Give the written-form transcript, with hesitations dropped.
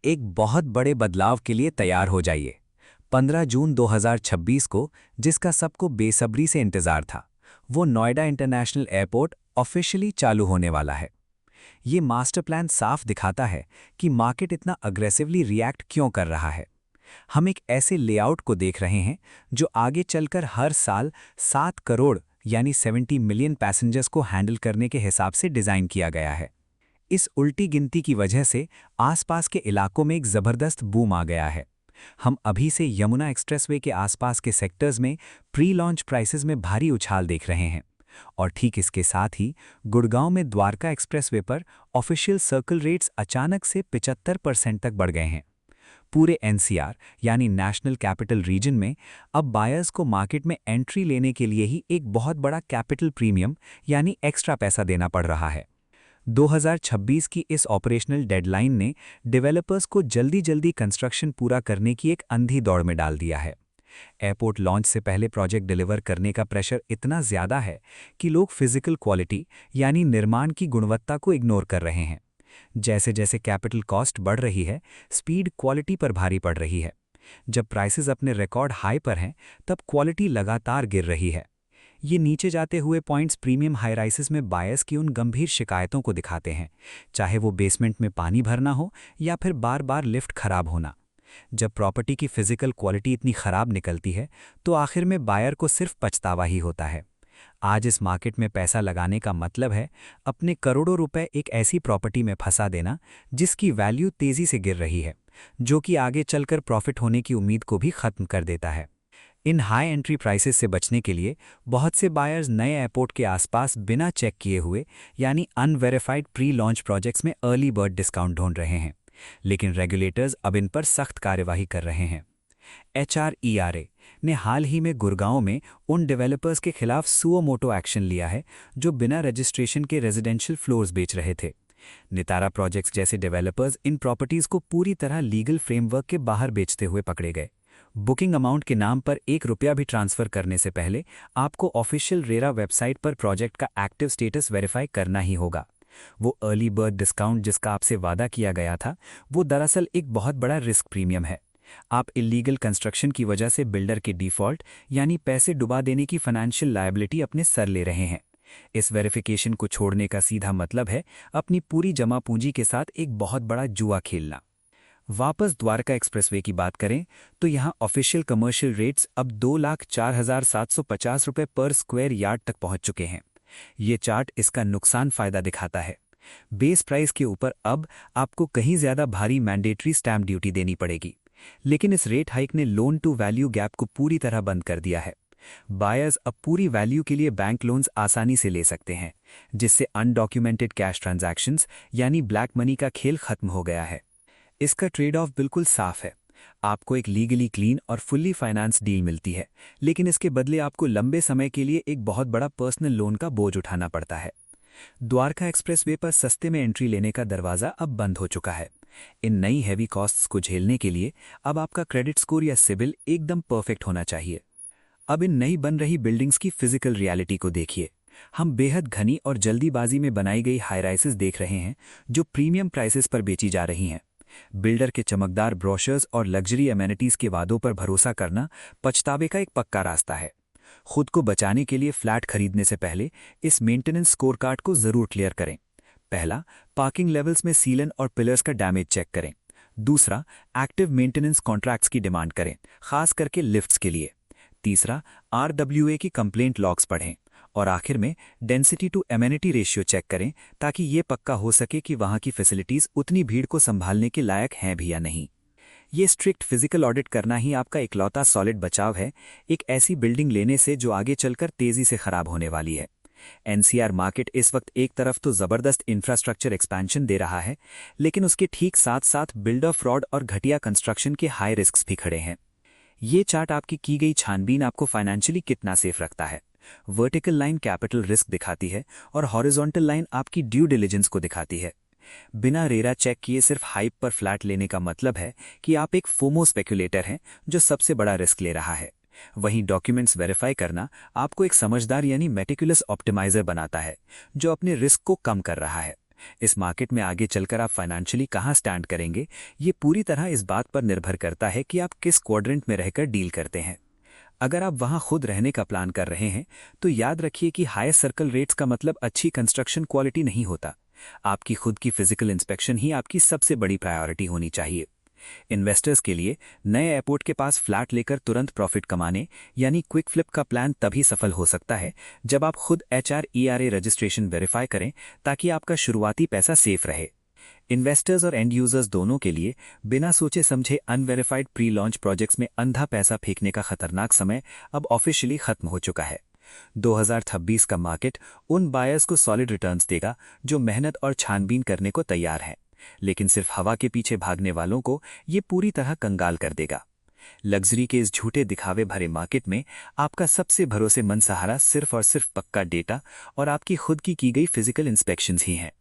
एक बहुत बड़े बदलाव के लिए तैयार हो जाइए। 15 जून 2026 को, जिसका सबको बेसब्री से इंतजार था, वो नोएडा इंटरनेशनल एयरपोर्ट ऑफिशियली चालू होने वाला है। ये मास्टर प्लान साफ दिखाता है कि मार्केट इतना अग्रेसिवली रिएक्ट क्यों कर रहा है। हम एक ऐसे लेआउट को देख रहे हैं जो आगे चलकर हर साल 7 करोड़ यानी 70 मिलियन पैसेंजर्स को हैंडल करने के हिसाब से डिज़ाइन किया गया है। इस उल्टी गिनती की वजह से आसपास के इलाकों में एक ज़बरदस्त बूम आ गया है। हम अभी से यमुना एक्सप्रेसवे के आसपास के सेक्टर्स में प्री लॉन्च प्राइसेस में भारी उछाल देख रहे हैं। और ठीक इसके साथ ही गुड़गांव में द्वारका एक्सप्रेसवे पर ऑफिशियल सर्कल रेट्स अचानक से 75% तक बढ़ गए हैं। पूरे एनसीआर यानी नेशनल कैपिटल रीजन में अब बायर्स को मार्केट में एंट्री लेने के लिए ही एक बहुत बड़ा कैपिटल प्रीमियम यानी एक्स्ट्रा पैसा देना पड़ रहा है। 2026 की इस ऑपरेशनल डेडलाइन ने डेवलपर्स को जल्दी जल्दी कंस्ट्रक्शन पूरा करने की एक अंधी दौड़ में डाल दिया है। एयरपोर्ट लॉन्च से पहले प्रोजेक्ट डिलीवर करने का प्रेशर इतना ज़्यादा है कि लोग फिजिकल क्वालिटी यानी निर्माण की गुणवत्ता को इग्नोर कर रहे हैं। जैसे जैसे कैपिटल कॉस्ट बढ़ रही है, स्पीड क्वालिटी पर भारी पड़ रही है। जब प्राइसेस अपने रिकॉर्ड हाई पर हैं, तब क्वालिटी लगातार गिर रही है। ये नीचे जाते हुए पॉइंट्स प्रीमियम हाई राइसेस में बायर्स की उन गंभीर शिकायतों को दिखाते हैं, चाहे वो बेसमेंट में पानी भरना हो या फिर बार बार लिफ्ट खराब होना। जब प्रॉपर्टी की फिजिकल क्वालिटी इतनी खराब निकलती है, तो आखिर में बायर को सिर्फ पछतावा ही होता है। आज इस मार्केट में पैसा लगाने का मतलब है अपने करोड़ों रुपए एक ऐसी प्रॉपर्टी में फंसा देना जिसकी वैल्यू तेजी से गिर रही है, जो कि आगे चलकर प्रॉफिट होने की उम्मीद को भी खत्म कर देता है। इन हाई एंट्री प्राइसेस से बचने के लिए बहुत से बायर्स नए एयरपोर्ट के आसपास बिना चेक किए हुए यानी अनवेरिफाइड प्री लॉन्च प्रोजेक्ट्स में अर्ली बर्ड डिस्काउंट ढूंढ रहे हैं, लेकिन रेगुलेटर्स अब इन पर सख्त कार्यवाही कर रहे हैं। HRERA ने हाल ही में गुड़गांव में उन डेवलपर्स के खिलाफ सुओ मोटो एक्शन लिया है जो बिना रजिस्ट्रेशन के रेजिडेंशियल फ्लोर्स बेच रहे थे। नितारा प्रोजेक्ट्स जैसे डेवलपर्स इन प्रॉपर्टीज को पूरी तरह लीगल फ्रेमवर्क के बाहर बेचते हुए पकड़े गए। बुकिंग अमाउंट के नाम पर 1 रुपया भी ट्रांसफर करने से पहले आपको ऑफिशियल रेरा वेबसाइट पर प्रोजेक्ट का एक्टिव स्टेटस वेरीफाई करना ही होगा। वो अर्ली बर्ड डिस्काउंट जिसका आपसे वादा किया गया था, वो दरअसल एक बहुत बड़ा रिस्क प्रीमियम है। आप इलीगल कंस्ट्रक्शन की वजह से बिल्डर के डिफ़ॉल्ट यानी पैसे डुबा देने की फाइनेंशियल लायबिलिटी अपने सर ले रहे हैं। इस वेरिफिकेशन को छोड़ने का सीधा मतलब है अपनी पूरी जमा पूंजी के साथ एक बहुत बड़ा जुआ खेलना। वापस द्वारका एक्सप्रेसवे की बात करें तो यहाँ ऑफिशियल कमर्शियल रेट्स अब 2,04,750 रुपये पर स्क्वायर यार्ड तक पहुँच चुके हैं। ये चार्ट इसका नुकसान फ़ायदा दिखाता है। बेस प्राइस के ऊपर अब आपको कहीं ज़्यादा भारी मैंडेटरी स्टैम्प ड्यूटी देनी पड़ेगी, लेकिन इस रेट हाइक ने लोन टू वैल्यू गैप को पूरी तरह बंद कर दिया है। बायर्स अब पूरी वैल्यू के लिए बैंक लोन्स आसानी से ले सकते हैं, जिससे अनडॉक्यूमेंटेड कैश ट्रांजैक्शंस यानी ब्लैक मनी का खेल खत्म हो गया है। इसका ट्रेड ऑफ बिल्कुल साफ है। आपको एक लीगली क्लीन और फुल्ली फाइनेंस डील मिलती है, लेकिन इसके बदले आपको लंबे समय के लिए एक बहुत बड़ा पर्सनल लोन का बोझ उठाना पड़ता है। द्वारका एक्सप्रेसवे पर सस्ते में एंट्री लेने का दरवाज़ा अब बंद हो चुका है। इन नई हैवी कॉस्ट्स को झेलने के लिए अब आपका क्रेडिट स्कोर या सिबिल एकदम परफेक्ट होना चाहिए। अब इन नई बन रही बिल्डिंग्स की फिजिकल रियलिटी को देखिए। हम बेहद घनी और जल्दीबाजी में बनाई गई हाई राइसेस देख रहे हैं जो प्रीमियम प्राइसेस पर बेची जा रही हैं। बिल्डर के चमकदार ब्रोशर्स और लग्जरी एमेनिटीज के वादों पर भरोसा करना पछतावे का एक पक्का रास्ता है। खुद को बचाने के लिए फ्लैट खरीदने से पहले इस मेंटेनेंस स्कोर कार्ड को जरूर क्लियर करें। पहला, पार्किंग लेवल्स में सीलन और पिलर्स का डैमेज चेक करें। दूसरा, एक्टिव मेंटेनेंस कॉन्ट्रैक्ट्स की डिमांड करें, खास करके लिफ्ट्स के लिए। तीसरा, RWA की कंप्लेंट लॉग्स पढ़ें। और आखिर में density to amenity ratio check करें, ताकि ये पक्का हो सके कि वहाँ की फैसिलिटीज़ उतनी भीड़ को संभालने के लायक हैं भी या नहीं। ये स्ट्रिक्ट फिजिकल ऑडिट करना ही आपका इकलौता सॉलिड बचाव है एक ऐसी बिल्डिंग लेने से जो आगे चलकर तेजी से खराब होने वाली है। एनसीआर मार्केट इस वक्त एक तरफ तो ज़बरदस्त इंफ्रास्ट्रक्चर एक्सपेंशन दे रहा है, लेकिन उसके ठीक साथ साथ बिल्डर फ्रॉड और घटिया कंस्ट्रक्शन के हाई रिस्क्स भी खड़े हैं। ये चार्ट आपकी की गई छानबीन आपको फाइनेंशियली कितना सेफ रखता है। वर्टिकल लाइन कैपिटल रिस्क दिखाती है और हॉरिजॉन्टल लाइन आपकी ड्यू डिलिजेंस को दिखाती है। बिना रेरा चेक किए सिर्फ हाइप पर फ्लैट लेने का मतलब है कि आप एक फोमो स्पेकुलेटर हैं जो सबसे बड़ा रिस्क ले रहा है। वहीं डॉक्यूमेंट्स वेरीफाई करना आपको एक समझदार यानी मेटिकुलस ऑप्टिमाइजर बनाता है जो अपने रिस्क को कम कर रहा है। इस मार्केट में आगे चलकर आप फाइनेंशियली कहाँ स्टैंड करेंगे, ये पूरी तरह इस बात पर निर्भर करता है कि आप किस क्वाड्रेंट में रहकर डील करते हैं। अगर आप वहां खुद रहने का प्लान कर रहे हैं तो याद रखिए कि हाई सर्कल रेट्स का मतलब अच्छी कंस्ट्रक्शन क्वालिटी नहीं होता। आपकी खुद की फिजिकल इंस्पेक्शन ही आपकी सबसे बड़ी प्रायोरिटी होनी चाहिए। इन्वेस्टर्स के लिए नए एयरपोर्ट के पास फ्लैट लेकर तुरंत प्रॉफिट कमाने यानी क्विक फ्लिप का प्लान तभी सफल हो सकता है जब आप खुद HRERA रजिस्ट्रेशन वेरीफाई करें, ताकि आपका शुरुआती पैसा सेफ रहे। इन्वेस्टर्स और एंड यूजर्स दोनों के लिए बिना सोचे समझे अनवेरिफाइड प्री लॉन्च प्रोजेक्ट्स में अंधा पैसा फेंकने का खतरनाक समय अब ऑफिशियली खत्म हो चुका है। 2026 का मार्केट उन बायर्स को सॉलिड रिटर्न्स देगा जो मेहनत और छानबीन करने को तैयार हैं, लेकिन सिर्फ हवा के पीछे भागने वालों को ये पूरी तरह कंगाल कर देगा। लग्जरी के इस झूठे दिखावे भरे मार्केट में आपका सबसे भरोसेमंद सहारा सिर्फ और सिर्फ पक्का डेटा और आपकी खुद की गई फिजिकल इंस्पेक्शंस ही हैं।